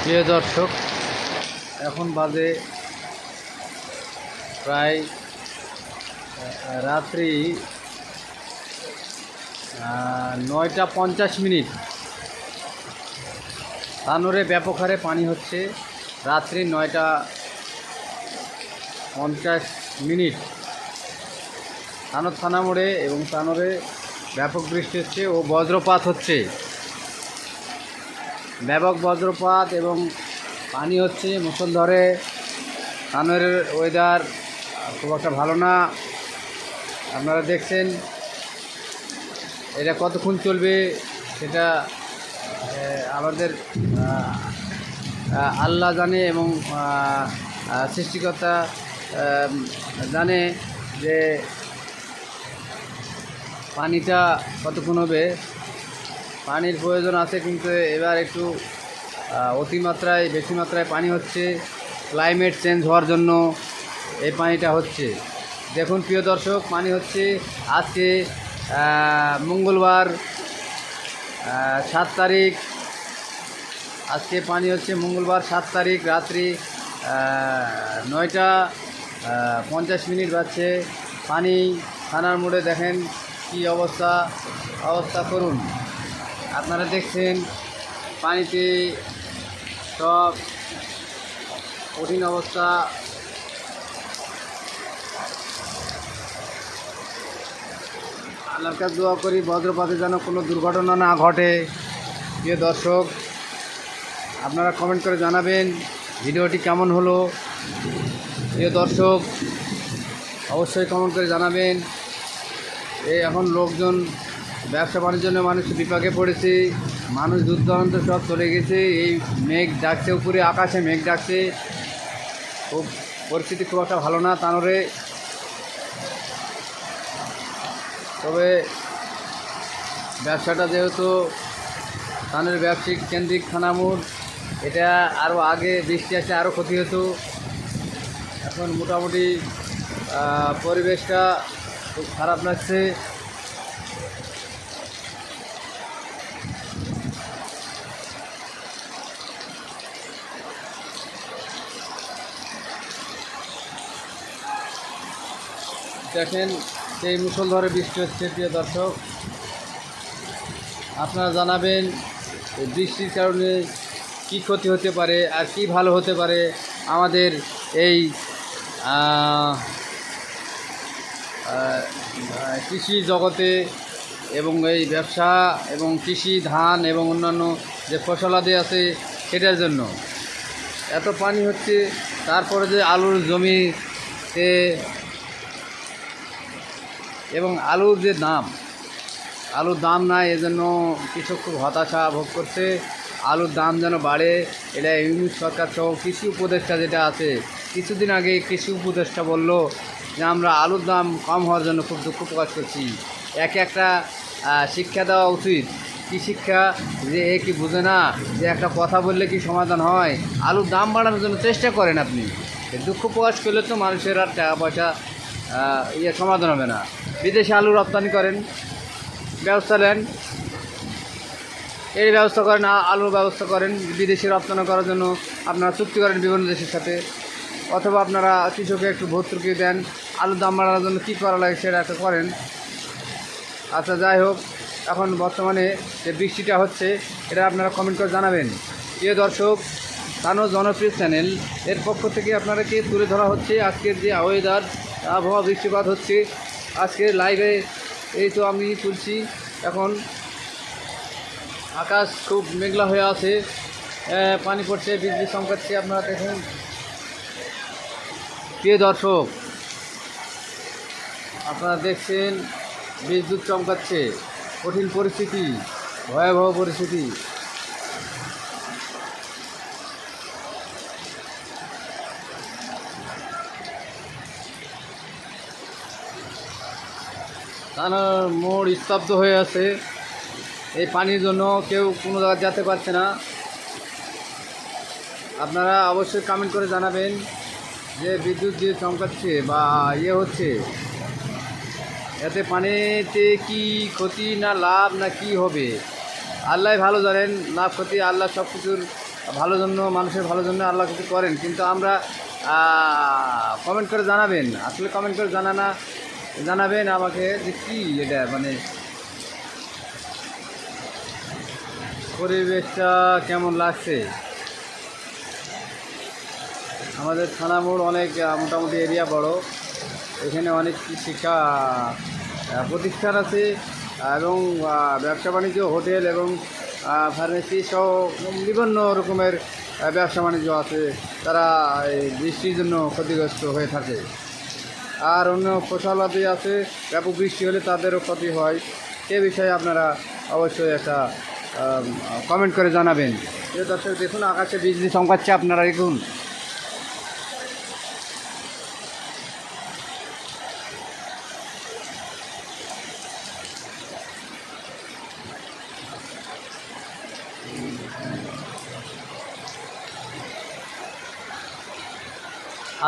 প্রিয় দর্শক, এখন বাজে প্রায় রাত্রি 9:50। তানোরে ব্যাপক হারে পানি হচ্ছে। রাত্রি 9:50 তানোর থানা মোড়ে এবং তানোরে ব্যাপক বৃষ্টি হচ্ছে ও বজ্রপাত হচ্ছে। ব্যাপক বজ্রপাত এবং পানি হচ্ছে মুষলধারে। তানোরের ওয়েদার খুব একটা ভালো না। আপনারা দেখছেন এটা কতক্ষণ চলবে সেটা আমাদের আল্লাহ জানে এবং সৃষ্টিকর্তা জানে যে পানিটা কতক্ষণ হবে। পানির প্রয়োজন আছে, কিন্তু এবার একটু অতিমাত্রায় বেশি মাত্রায় পানি হচ্ছে। ক্লাইমেট চেঞ্জ হওয়ার জন্য এই পানিটা হচ্ছে। দেখুন প্রিয় দর্শক, পানি হচ্ছে আজকে মঙ্গলবার 7 তারিখ। আজকে পানি হচ্ছে মঙ্গলবার 7 তারিখ রাত্রি 9:50 বাজছে। পানি থানার মোড়ে দেখেন কি অবস্থা করুন। আপনারা দেখছেন পানিতে সব কঠিন অবস্থা। আল্লাহর কাছে দোয়া করি বজ্রপাতে যেন কোনো দুর্ঘটনা না ঘটে। প্রিয় দর্শক, আপনারা কমেন্ট করে জানাবেন ভিডিওটি কেমন হলো। প্রিয় দর্শক, অবশ্যই কমেন্ট করে জানাবেন। এখন লোকজন ব্যবসা বাণিজ্যের জন্য মানুষ বিপাকে পড়েছে। মানুষ দূর দূরান্ত সব চলে গেছে। এই মেঘ ডাকছে, উপরে আকাশে মেঘ ডাকছে। খুব পরিস্থিতি খুব একটা ভালো না তানোরে। তবে ব্যবসাটা যেহেতু তানোরের ব্যবসায়িক কেন্দ্রিক থানা মোড়, এটা আরও আগে বৃষ্টি আসলে আরও ক্ষতি হতো। এখন মোটামুটি পরিবেশটা খুব খারাপ লাগছে। দেখেন সেই মুষলধারে বৃষ্টি হচ্ছে। প্রিয় দর্শক, আপনারা জানাবেন এই বৃষ্টির কারণে কী ক্ষতি হতে পারে আর কি ভালো হতে পারে আমাদের এই কৃষি জগতে এবং এই ব্যবসা এবং কৃষি, ধান এবং অন্যান্য যে ফসলাদি আছে সেটার জন্য। এত পানি হচ্ছে, তারপরে যে আলুর জমিতে এবং আলুর যে আলুর দাম নাই, এজন্য কৃষক খুব হতাশা ভোগ করছে। আলুর দাম যেন বাড়ে, এটা ইউনিট সরকার সহ কৃষি উপদেষ্টা যেটা আছে, কিছুদিন আগে কৃষি উপদেষ্টা বলল যে আমরা আলুর দাম কম হওয়ার জন্য খুব দুঃখ প্রকাশ করছি। একটা শিক্ষা দেওয়া উচিত। কী শিক্ষা? যে এ কি বুঝে না যে একটা কথা বললে কি সমাধান হয়? আলুর দাম বাড়ানোর জন্য চেষ্টা করেন আপনি। দুঃখ প্রকাশ করলে তো মানুষের আর টাকা পয়সা সমাধান হবে না। বিদেশে আলু রপ্তানি করেন, ব্যবস্থা নেন, এই ব্যবস্থা করেন, আলুর ব্যবস্থা করেন। বিদেশে রপ্তানি করার জন্য আপনারা চুক্তি করেন বিভিন্ন দেশের সাথে, অথবা আপনারা কৃষককে একটু ভর্তুকি দেন। আলুর দাম বাড়ানোর জন্য কী করা লাগে সেটা একটা করেন। আচ্ছা, যাই হোক, এখন বর্তমানে যে বৃষ্টিটা হচ্ছে এটা আপনারা কমেন্ট করে জানাবেন। প্রিয় দর্শক, তানো জনপ্রিয় চ্যানেল এর পক্ষ থেকে আপনাদেরকে তুলে ধরা হচ্ছে আজকের যে ওয়েদার, আবহাওয়া, বৃষ্টিপাত হচ্ছে। আজকের লাইভে এই তো আমি তুলছি। এখন আকাশ খুব মেঘলা হয়ে আছে, পানি পড়ছে, বিজলি চমকাচ্ছে। আপনারা দেখুন প্রিয় দর্শক, আপনারা দেখছেন বিদ্যুৎ চমকাচ্ছে। কঠিন পরিস্থিতি, ভয়াবহ পরিস্থিতি। থানার মোড় স্তব্ধ হয়ে আছে। এই পানির জন্য কেউ কোনো জায়গায় যেতে পারছে না। আপনারা অবশ্যই কমেন্ট করে জানাবেন যে বিদ্যুৎ যে চমকাচ্ছে বা হচ্ছে, এতে পানিতে কি ক্ষতি না লাভ না কি হবে আল্লাহ ভালো জানেন। লাভ ক্ষতি আল্লাহ সব কিছুর ভালোর জন্য, মানুষের ভালোর জন্য আল্লাহ কিছু করেন, কিন্তু আমরা কমেন্ট করে জানাবেন, আসলে কমেন্ট করে জানাবেন আমাকে যে কী এটা মানে পরিবেশটা কেমন লাগছে। আমাদের থানা মোড় অনেক মোটামুটি এরিয়া বড়, এখানে অনেক শিক্ষা প্রতিষ্ঠান আছে এবং ব্যবসা বাণিজ্য, হোটেল এবং ফার্মেসি সহ বিভিন্ন রকমের ব্যবসা বাণিজ্য আছে। তারা এই বৃষ্টির জন্য ক্ষতিগ্রস্ত হয়ে থাকে। আর অন্য ফসলাদি আছে, ব্যাপক বৃষ্টি হলে তাদেরও ক্ষতি হয়। সে বিষয়ে আপনারা অবশ্যই একটা কমেন্ট করে জানাবেন। প্রিয় দর্শক, দেখুন আকাশে বিজলি চমকাচ্ছে, আপনারা দেখুন।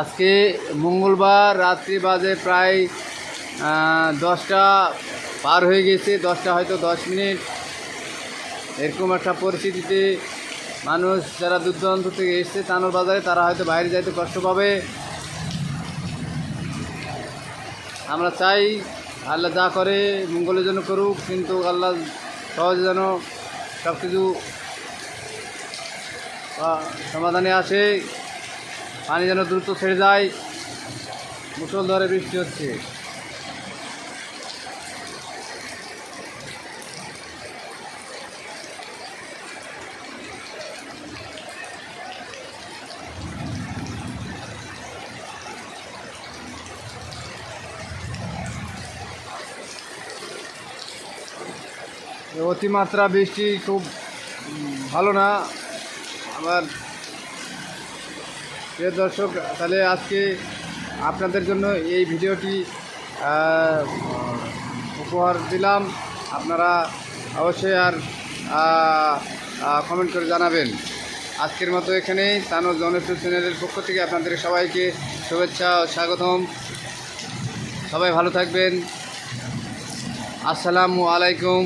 আজকে মঙ্গলবার, রাত্রি বাজে প্রায় 10টা পার হয়ে গেছে, 10টা হয়তো 10 মিনিট। এরকম একটা পরিস্থিতিতে মানুষ যারা দূর দূরান্ত থেকে এসছে তানোর বাজারে, তারা হয়তো বাইরে যাইতে কষ্ট পাবে। আমরা চাই আল্লাহ যা করে মঙ্গলের জন্য করুক, কিন্তু আল্লাহ সহজে যেন সব কিছু সমাধানে আসে, পানি যেন দ্রুত ছেড়ে যায়। মুষলধারে বৃষ্টি হচ্ছে। অতিমাত্রা বৃষ্টি খুব ভালো না। আবার প্রিয় দর্শক, তাহলে আজকে আপনাদের জন্য এই ভিডিওটি উপহার দিলাম। আপনারা অবশ্যই আর কমেন্ট করে জানাবেন। আজকের মতো এখানেই তানোর জনপ্রিয় চ্যানেলের পক্ষ থেকে আপনাদের সবাইকে শুভেচ্ছা ও স্বাগতম। সবাই ভালো থাকবেন। আসসালামু আলাইকুম।